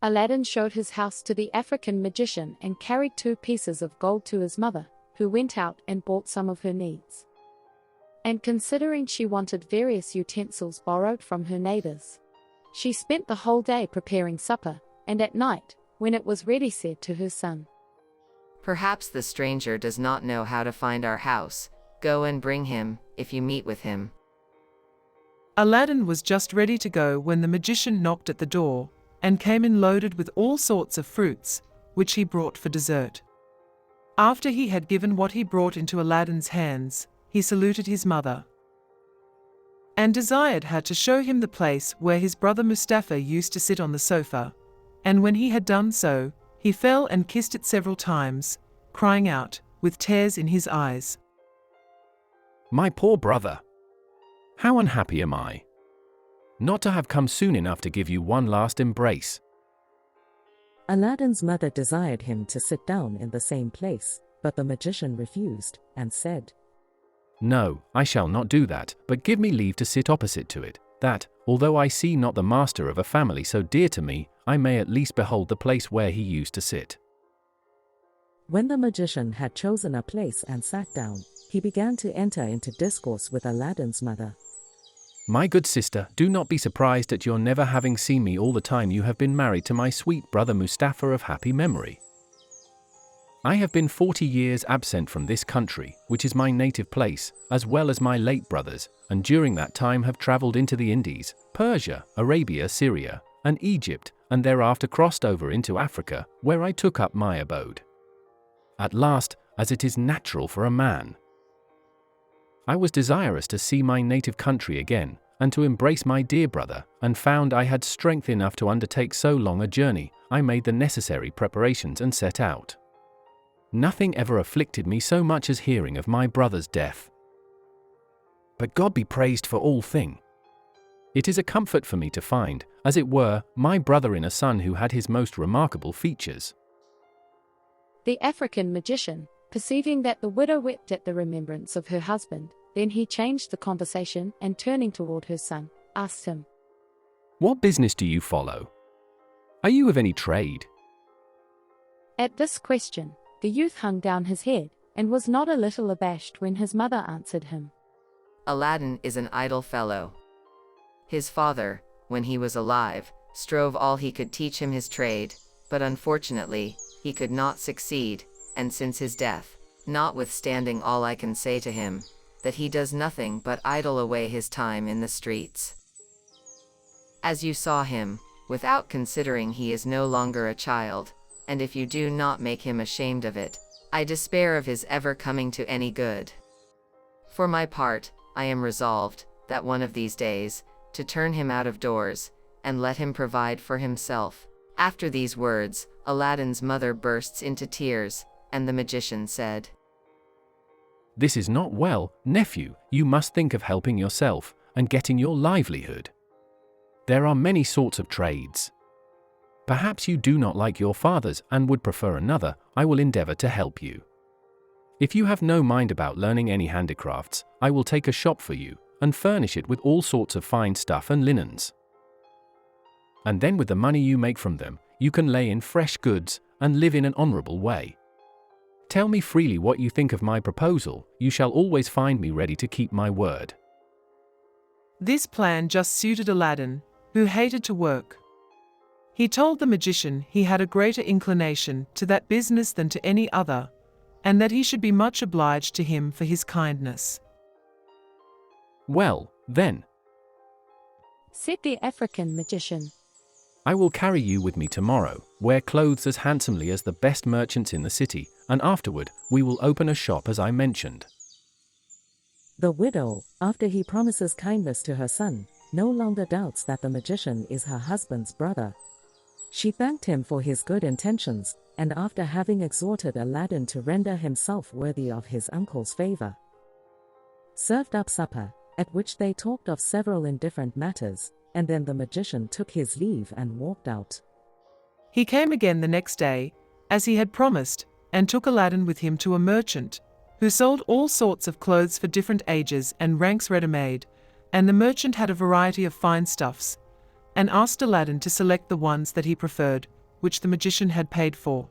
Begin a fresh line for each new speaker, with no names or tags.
Aladdin showed his house to the African magician and carried 2 pieces of gold to his mother, who went out and bought some of her needs. And considering she wanted various utensils borrowed from her neighbors, she spent the whole day preparing supper, and at night, when it was ready, said to her son,
"Perhaps the stranger does not know how to find our house. Go and bring him, if you meet with him."
Aladdin was just ready to go when the magician knocked at the door, and came in loaded with all sorts of fruits, which he brought for dessert. After he had given what he brought into Aladdin's hands, he saluted his mother, and desired her to show him the place where his brother Mustafa used to sit on the sofa, and when he had done so, he fell and kissed it several times, crying out, with tears in his eyes,
"My poor brother! How unhappy am I, not to have come soon enough to give you one last embrace."
Aladdin's mother desired him to sit down in the same place, but the magician refused, and said,
"No, I shall not do that, but give me leave to sit opposite to it, that, although I see not the master of a family so dear to me, I may at least behold the place where he used to sit."
When the magician had chosen a place and sat down, he began to enter into discourse with Aladdin's mother.
"My good sister, do not be surprised at your never having seen me all the time you have been married to my sweet brother Mustafa of happy memory. I have been 40 years absent from this country, which is my native place, as well as my late brother's, and during that time have traveled into the Indies, Persia, Arabia, Syria, and Egypt, and thereafter crossed over into Africa, where I took up my abode. At last, as it is natural for a man, I was desirous to see my native country again, and to embrace my dear brother, and found I had strength enough to undertake so long a journey. I made the necessary preparations and set out. Nothing ever afflicted me so much as hearing of my brother's death. But God be praised for all things. It is a comfort for me to find, as it were, my brother in a son who had his most remarkable features."
The African magician, perceiving that the widow wept at the remembrance of her husband, then he changed the conversation and turning toward her son, asked him,
"What business do you follow? Are you of any trade?"
At this question, the youth hung down his head, and was not a little abashed when his mother answered him,
"Aladdin is an idle fellow. His father, when he was alive, strove all he could teach him his trade, but unfortunately, he could not succeed, and since his death, notwithstanding all I can say to him, that he does nothing but idle away his time in the streets. As you saw him, without considering he is no longer a child, and if you do not make him ashamed of it, I despair of his ever coming to any good. For my part, I am resolved, that one of these days, to turn him out of doors, and let him provide for himself." After these words, Aladdin's mother bursts into tears, and the magician said,
"This is not well, nephew, you must think of helping yourself, and getting your livelihood. There are many sorts of trades. Perhaps you do not like your father's and would prefer another. I will endeavor to help you. If you have no mind about learning any handicrafts, I will take a shop for you, and furnish it with all sorts of fine stuff and linens. And then with the money you make from them, you can lay in fresh goods, and live in an honorable way. Tell me freely what you think of my proposal. You shall always find me ready to keep my word."
This plan just suited Aladdin, who hated to work. He told the magician he had a greater inclination to that business than to any other, and that he should be much obliged to him for his kindness.
"Well, then,"
said the African magician,
I will carry you with me tomorrow, wear clothes as handsomely as the best merchants in the city, and afterward, we will open a shop as I mentioned."
The widow, after he promises kindness to her son, no longer doubts that the magician is her husband's brother. She thanked him for his good intentions, and after having exhorted Aladdin to render himself worthy of his uncle's favor, served up supper, at which they talked of several indifferent matters, and then the magician took his leave and walked out.
He came again the next day, as he had promised, and took Aladdin with him to a merchant, who sold all sorts of clothes for different ages and ranks ready-made, and the merchant had a variety of fine stuffs, and asked Aladdin to select the ones that he preferred, which the magician had paid for.